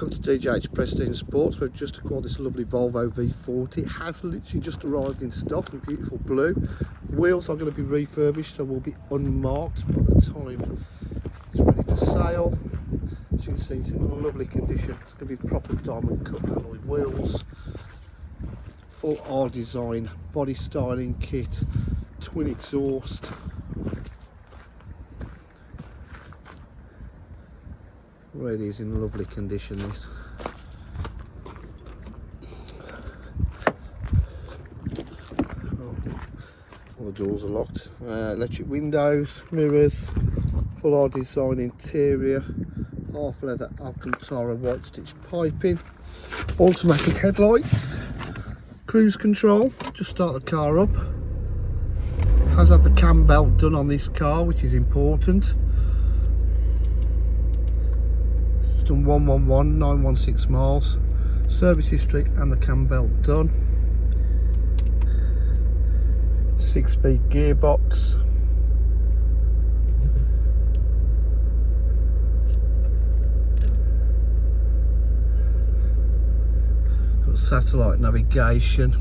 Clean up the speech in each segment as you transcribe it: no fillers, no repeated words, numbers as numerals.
Welcome to DJH Prestige Sports. We've just acquired this lovely Volvo V40. It has literally just arrived in stock in beautiful blue. Wheels are going to be refurbished, so will be unmarked by the time it's ready for sale. As you can see, it's in lovely condition. It's going to be proper diamond cut alloy wheels, full R design, body styling kit, twin exhaust. Really is in lovely condition, this. All the doors are locked. Electric windows, mirrors, full R design interior, half leather Alcantara white stitch piping, automatic headlights, cruise control. Just start the car up. Has had the cam belt done on this car, which is important. Done 111,916 miles, service history and the cam belt done. 6-speed gearbox, got satellite navigation,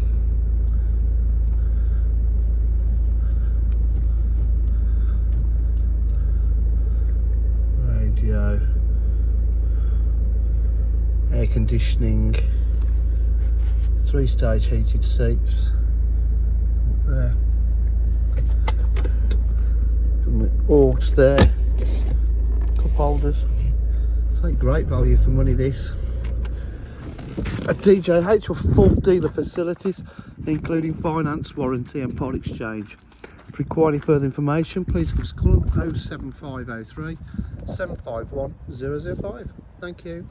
radio, air conditioning, 3-stage heated seats there, augs there, cup holders. It's a great value for money, this. At DJH with full dealer facilities including finance, warranty and part exchange. If you require any further information, please give us a call on 07503 751 005. Thank you.